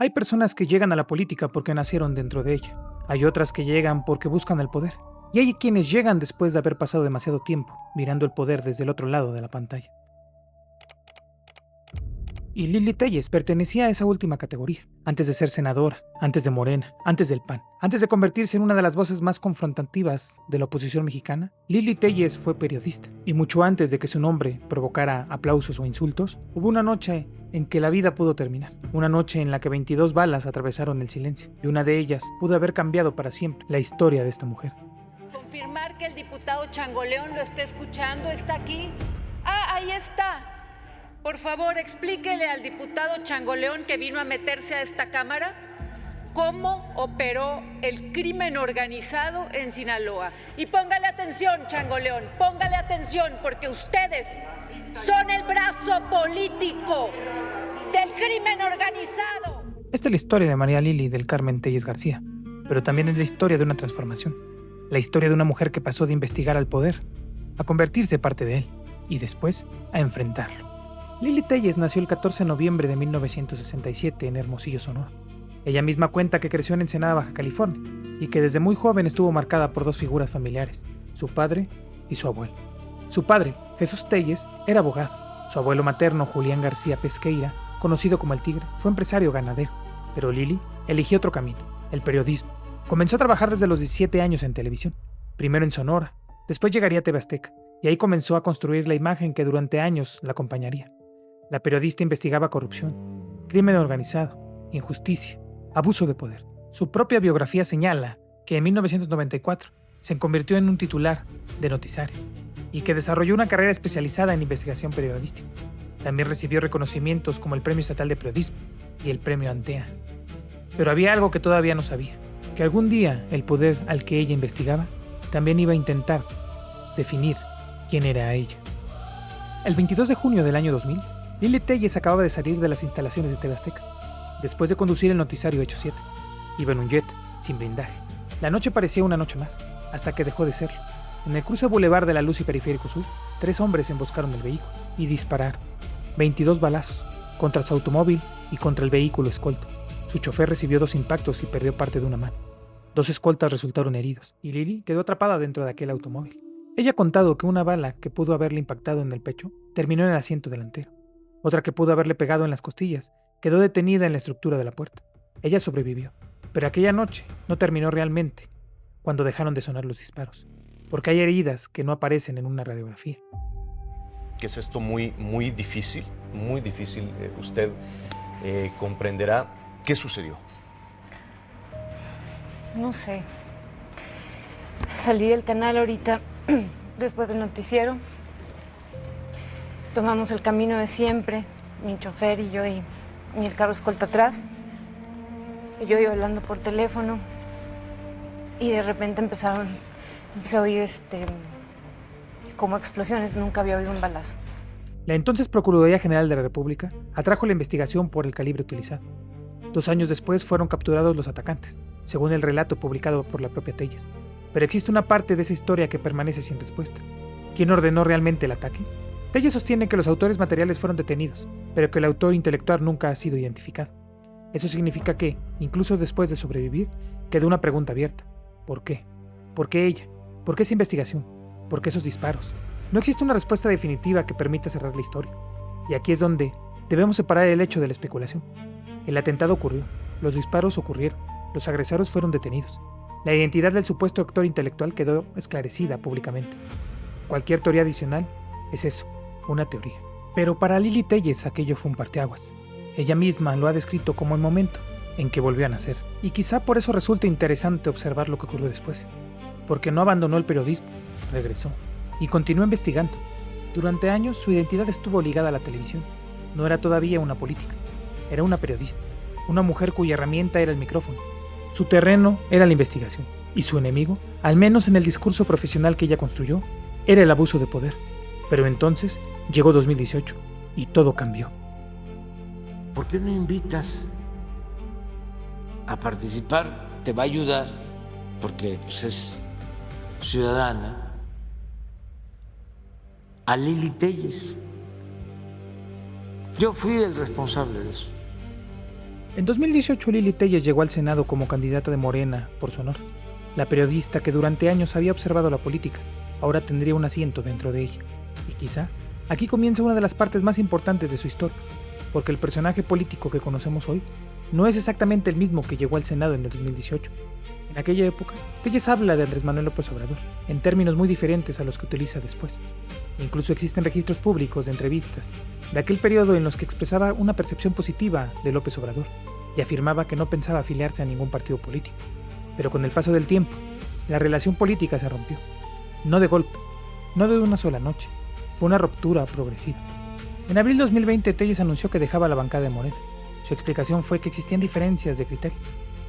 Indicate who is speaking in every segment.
Speaker 1: Hay personas que llegan a la política porque nacieron dentro de ella. Hay otras que llegan porque buscan el poder. Y hay quienes llegan después de haber pasado demasiado tiempo mirando el poder desde el otro lado de la pantalla. Y Lili Telles pertenecía a esa última categoría. Antes de ser senadora, antes de Morena, antes del PAN, antes de convertirse en una de las voces más confrontativas de la oposición mexicana, Lili Telles fue periodista. Y mucho antes de que su nombre provocara aplausos o insultos, hubo una noche en que la vida pudo terminar. Una noche en la que 22 balas atravesaron el silencio. Y una de ellas pudo haber cambiado para siempre la historia de esta mujer.
Speaker 2: Confirmar que el diputado Changoleón lo está escuchando, ¿está aquí? Ah, ahí está. Por favor, explíquele al diputado Changoleón que vino a meterse a esta Cámara cómo operó el crimen organizado en Sinaloa. Y póngale atención, Changoleón, póngale atención, porque ustedes son el brazo político del crimen organizado.
Speaker 1: Esta es la historia de María Lili del Carmen Telles García, pero también es la historia de una transformación. La historia de una mujer que pasó de investigar al poder a convertirse parte de él y después a enfrentarlo. Lili Telles nació el 14 de noviembre de 1967 en Hermosillo, Sonora. Ella misma cuenta que creció en Ensenada, Baja California, y que desde muy joven estuvo marcada por dos figuras familiares, su padre y su abuelo. Su padre, Jesús Telles, era abogado. Su abuelo materno, Julián García Pesqueira, conocido como el Tigre, fue empresario ganadero. Pero Lili eligió otro camino, el periodismo. Comenzó a trabajar desde los 17 años en televisión, primero en Sonora, después llegaría a TV Azteca, y ahí comenzó a construir la imagen que durante años la acompañaría. La periodista investigaba corrupción, crimen organizado, injusticia, abuso de poder. Su propia biografía señala que en 1994 se convirtió en un titular de noticiario y que desarrolló una carrera especializada en investigación periodística. También recibió reconocimientos como el Premio Estatal de Periodismo y el Premio Antea. Pero había algo que todavía no sabía, que algún día el poder al que ella investigaba también iba a intentar definir quién era ella. El 22 de junio del año 2000, Lili Telles acababa de salir de las instalaciones de TV Azteca, después de conducir el noticiario Hechos 7. Iba en un jet, sin blindaje. La noche parecía una noche más, hasta que dejó de serlo. En el cruce Boulevard de la Luz y Periférico Sur, 3 hombres emboscaron el vehículo y dispararon. 22 balazos, contra su automóvil y contra el vehículo escolta. Su chofer recibió 2 impactos y perdió parte de una mano. 2 escoltas resultaron heridos, y Lili quedó atrapada dentro de aquel automóvil. Ella ha contado que una bala que pudo haberle impactado en el pecho terminó en el asiento delantero. Otra que pudo haberle pegado en las costillas quedó detenida en la estructura de la puerta. Ella sobrevivió, pero aquella noche no terminó realmente cuando dejaron de sonar los disparos, porque hay heridas que no aparecen en una radiografía.
Speaker 3: Que es esto muy difícil, muy difícil. Usted comprenderá qué sucedió.
Speaker 4: No sé. Salí del canal ahorita, después del noticiero. Tomamos el camino de siempre, mi chofer y yo, y el carro escolta atrás. Y yo iba hablando por teléfono y de repente empecé a oír como explosiones. Nunca había oído un balazo.
Speaker 1: La entonces Procuraduría General de la República atrajo la investigación por el calibre utilizado. 2 años después fueron capturados los atacantes, según el relato publicado por la propia Telles. Pero existe una parte de esa historia que permanece sin respuesta. ¿Quién ordenó realmente el ataque? Telles sostiene que los autores materiales fueron detenidos, pero que el autor intelectual nunca ha sido identificado. Eso significa que, incluso después de sobrevivir, quedó una pregunta abierta. ¿Por qué? ¿Por qué ella? ¿Por qué esa investigación? ¿Por qué esos disparos? No existe una respuesta definitiva que permita cerrar la historia. Y aquí es donde debemos separar el hecho de la especulación. El atentado ocurrió, los disparos ocurrieron, los agresores fueron detenidos. La identidad del supuesto actor intelectual quedó esclarecida públicamente. Cualquier teoría adicional es eso, una teoría. Pero para Lili Telles aquello fue un parteaguas. Ella misma lo ha descrito como el momento en que volvió a nacer. Y quizá por eso resulta interesante observar lo que ocurrió después. Porque no abandonó el periodismo, regresó y continuó investigando. Durante años su identidad estuvo ligada a la televisión. No era todavía una política, era una periodista, una mujer cuya herramienta era el micrófono. Su terreno era la investigación, y su enemigo, al menos en el discurso profesional que ella construyó, era el abuso de poder. Pero entonces llegó 2018 y todo cambió.
Speaker 5: ¿Por qué no invitas a participar? Te va a ayudar, porque pues, es ciudadana, a Lili Telles. Yo fui el responsable de eso.
Speaker 1: En 2018, Lili Téllez llegó al Senado como candidata de Morena por Sonora. La periodista que durante años había observado la política, ahora tendría un asiento dentro de ella. Y quizá aquí comienza una de las partes más importantes de su historia, porque el personaje político que conocemos hoy no es exactamente el mismo que llegó al Senado en el 2018. En aquella época, Téllez habla de Andrés Manuel López Obrador, en términos muy diferentes a los que utiliza después. Incluso existen registros públicos de entrevistas de aquel periodo en los que expresaba una percepción positiva de López Obrador y afirmaba que no pensaba afiliarse a ningún partido político. Pero con el paso del tiempo, la relación política se rompió. No de golpe, no de una sola noche, fue una ruptura progresiva. En abril de 2020, Téllez anunció que dejaba la bancada de Morena. Su explicación fue que existían diferencias de criterio.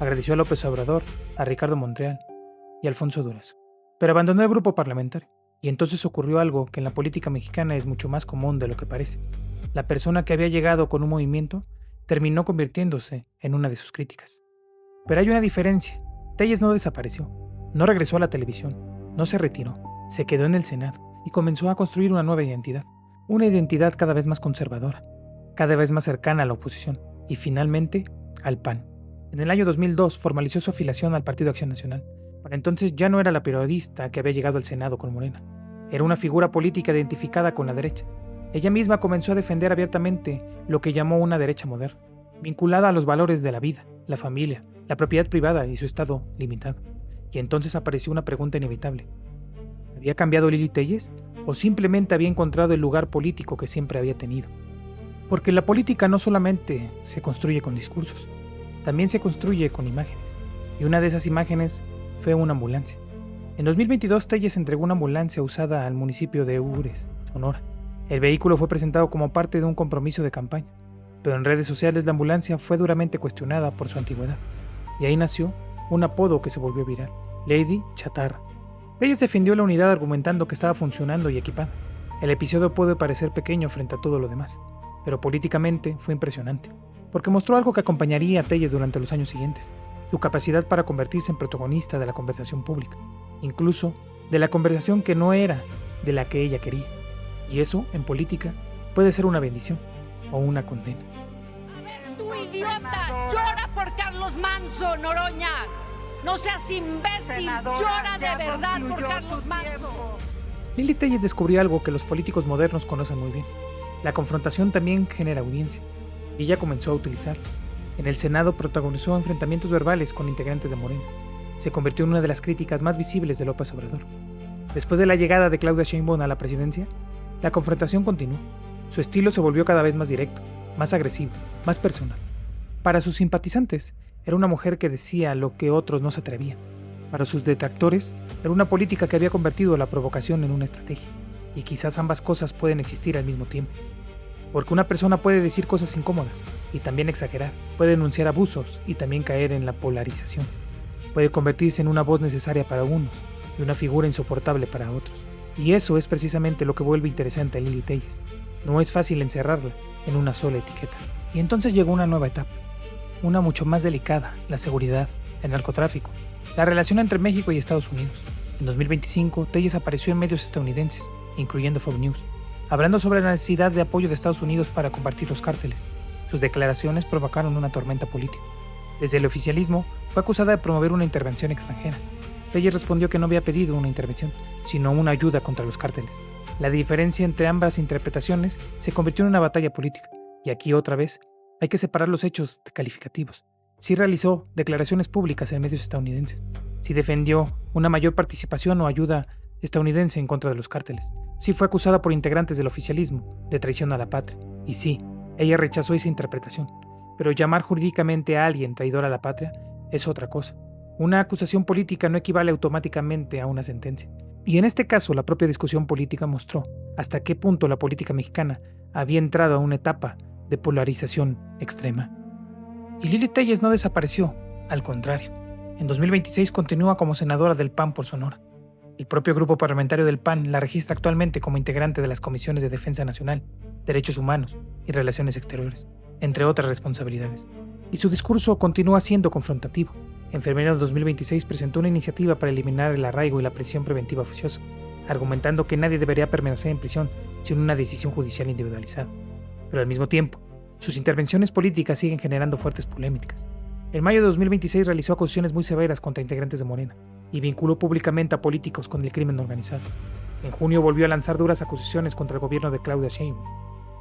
Speaker 1: Agradeció a López Obrador, a Ricardo Monreal y a Alfonso Durazo, pero abandonó el grupo parlamentario. Y entonces ocurrió algo que en la política mexicana es mucho más común de lo que parece. La persona que había llegado con un movimiento terminó convirtiéndose en una de sus críticas. Pero hay una diferencia. Téllez no desapareció, no regresó a la televisión, no se retiró, se quedó en el Senado y comenzó a construir una nueva identidad. Una identidad cada vez más conservadora, cada vez más cercana a la oposición y finalmente al PAN. En el año 2002 formalizó su afiliación al Partido Acción Nacional. Para entonces ya no era la periodista que había llegado al Senado con Morena. Era una figura política identificada con la derecha. Ella misma comenzó a defender abiertamente lo que llamó una derecha moderna, vinculada a los valores de la vida, la familia, la propiedad privada y su estado limitado. Y entonces apareció una pregunta inevitable. ¿Había cambiado Lili Téllez o simplemente había encontrado el lugar político que siempre había tenido? Porque la política no solamente se construye con discursos, también se construye con imágenes. Y una de esas imágenes fue una ambulancia. En 2022, Téllez entregó una ambulancia usada al municipio de Ures, Sonora. El vehículo fue presentado como parte de un compromiso de campaña, pero en redes sociales la ambulancia fue duramente cuestionada por su antigüedad. Y ahí nació un apodo que se volvió viral, Lady Chatarra. Téllez defendió la unidad argumentando que estaba funcionando y equipada. El episodio puede parecer pequeño frente a todo lo demás, pero políticamente fue impresionante, porque mostró algo que acompañaría a Téllez durante los años siguientes, su capacidad para convertirse en protagonista de la conversación pública, incluso de la conversación que no era de la que ella quería. Y eso, en política, puede ser una bendición o una condena.
Speaker 2: A ver, tú idiota, llora por Carlos Manso, Noroña. No seas imbécil, llora de verdad por Carlos Manso.
Speaker 1: Lili Téllez descubrió algo que los políticos modernos conocen muy bien. La confrontación también genera audiencia, y ella comenzó a utilizarla. En el Senado protagonizó enfrentamientos verbales con integrantes de Morena. Se convirtió en una de las críticas más visibles de López Obrador. Después de la llegada de Claudia Sheinbaum a la presidencia, la confrontación continuó. Su estilo se volvió cada vez más directo, más agresivo, más personal. Para sus simpatizantes, era una mujer que decía lo que otros no se atrevían. Para sus detractores, era una política que había convertido la provocación en una estrategia. Y quizás ambas cosas pueden existir al mismo tiempo. Porque una persona puede decir cosas incómodas y también exagerar, puede denunciar abusos y también caer en la polarización. Puede convertirse en una voz necesaria para unos y una figura insoportable para otros. Y eso es precisamente lo que vuelve interesante a Lili Téllez. No es fácil encerrarla en una sola etiqueta. Y entonces llegó una nueva etapa, una mucho más delicada: la seguridad, el narcotráfico, la relación entre México y Estados Unidos. En 2025, Téllez apareció en medios estadounidenses, incluyendo Fox News, hablando sobre la necesidad de apoyo de Estados Unidos para combatir los cárteles. Sus declaraciones provocaron una tormenta política. Desde el oficialismo, fue acusada de promover una intervención extranjera. Téllez respondió que no había pedido una intervención, sino una ayuda contra los cárteles. La diferencia entre ambas interpretaciones se convirtió en una batalla política, y aquí otra vez hay que separar los hechos de calificativos. Sí realizó declaraciones públicas en medios estadounidenses, sí defendió una mayor participación o ayuda estadounidense en contra de los cárteles, sí fue acusada por integrantes del oficialismo de traición a la patria, y sí, ella rechazó esa interpretación. Pero llamar jurídicamente a alguien traidor a la patria es otra cosa. Una acusación política no equivale automáticamente a una sentencia. Y en este caso, la propia discusión política mostró hasta qué punto la política mexicana había entrado a una etapa de polarización extrema. Y Lili Téllez no desapareció, al contrario. En 2026 continúa como senadora del PAN por Sonora. El propio grupo parlamentario del PAN la registra actualmente como integrante de las comisiones de Defensa Nacional, Derechos Humanos y Relaciones Exteriores, entre otras responsabilidades. Y su discurso continúa siendo confrontativo. En febrero de 2026 presentó una iniciativa para eliminar el arraigo y la prisión preventiva oficiosa, argumentando que nadie debería permanecer en prisión sin una decisión judicial individualizada. Pero al mismo tiempo, Sus intervenciones políticas siguen generando fuertes polémicas. En mayo de 2026 realizó acusaciones muy severas contra integrantes de Morena y vinculó públicamente a políticos con el crimen organizado. En junio volvió a lanzar duras acusaciones contra el gobierno de Claudia Sheinbaum.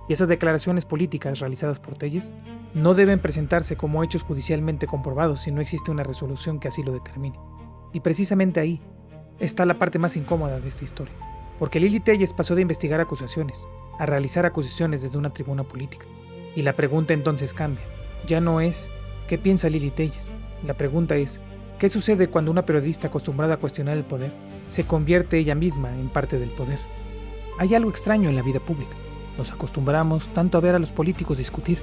Speaker 1: Y esas declaraciones políticas realizadas por Telles no deben presentarse como hechos judicialmente comprobados si no existe una resolución que así lo determine. Y precisamente ahí está la parte más incómoda de esta historia, porque Lili Telles pasó de investigar acusaciones a realizar acusaciones desde una tribuna política. Y la pregunta entonces cambia. Ya no es ¿qué piensa Lili Telles? La pregunta es ¿qué sucede cuando una periodista acostumbrada a cuestionar el poder se convierte ella misma en parte del poder? Hay algo extraño en la vida pública. Nos acostumbramos tanto a ver a los políticos discutir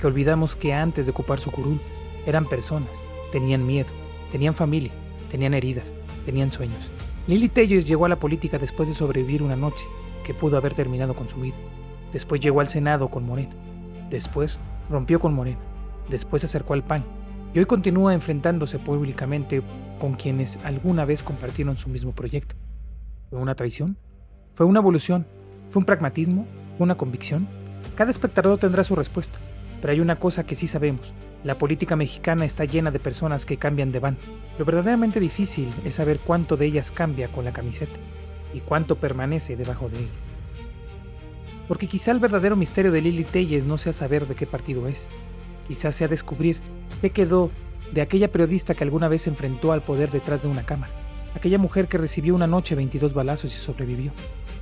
Speaker 1: que olvidamos que antes de ocupar su curul eran personas, tenían miedo, tenían familia, tenían heridas, tenían sueños. Lili Telles llegó a la política después de sobrevivir una noche que pudo haber terminado con su vida. Después llegó al Senado con Morena. Después rompió con Morena. Después se acercó al PAN. Y hoy continúa enfrentándose públicamente con quienes alguna vez compartieron su mismo proyecto. ¿Fue una traición? ¿Fue una evolución? ¿Fue un pragmatismo? ¿Una convicción? Cada espectador tendrá su respuesta. Pero hay una cosa que sí sabemos. La política mexicana está llena de personas que cambian de bando. Lo verdaderamente difícil es saber cuánto de ellas cambia con la camiseta y cuánto permanece debajo de ella. Porque quizá el verdadero misterio de Lili Telles no sea saber de qué partido es. Quizás sea descubrir qué quedó de aquella periodista que alguna vez se enfrentó al poder detrás de una cámara. Aquella mujer que recibió una noche 22 balazos y sobrevivió.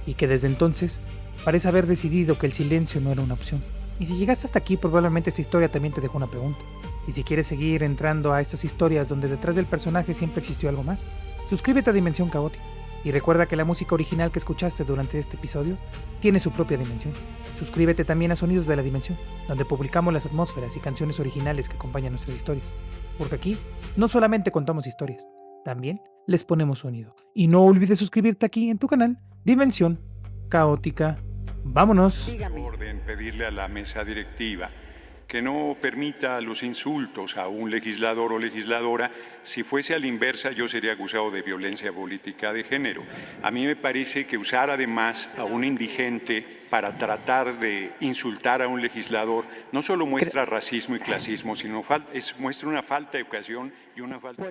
Speaker 1: Y que desde entonces parece haber decidido que el silencio no era una opción. Y si llegaste hasta aquí, probablemente esta historia también te dejó una pregunta. Y si quieres seguir entrando a estas historias donde detrás del personaje siempre existió algo más, suscríbete a Dimensión Caótica. Y recuerda que la música original que escuchaste durante este episodio tiene su propia dimensión. Suscríbete también a Sonidos de la Dimensión, donde publicamos las atmósferas y canciones originales que acompañan nuestras historias. Porque aquí no solamente contamos historias, también les ponemos sonido. Y no olvides suscribirte aquí en tu canal Dimensión Caótica. ¡Vámonos!
Speaker 6: Orden pedirle a la mesa directiva que no permita los insultos a un legislador o legisladora. Si fuese a la inversa, yo sería acusado de violencia política de género. A mí me parece que usar además a un indigente para tratar de insultar a un legislador no solo muestra racismo y clasismo, sino muestra una falta de educación y una falta...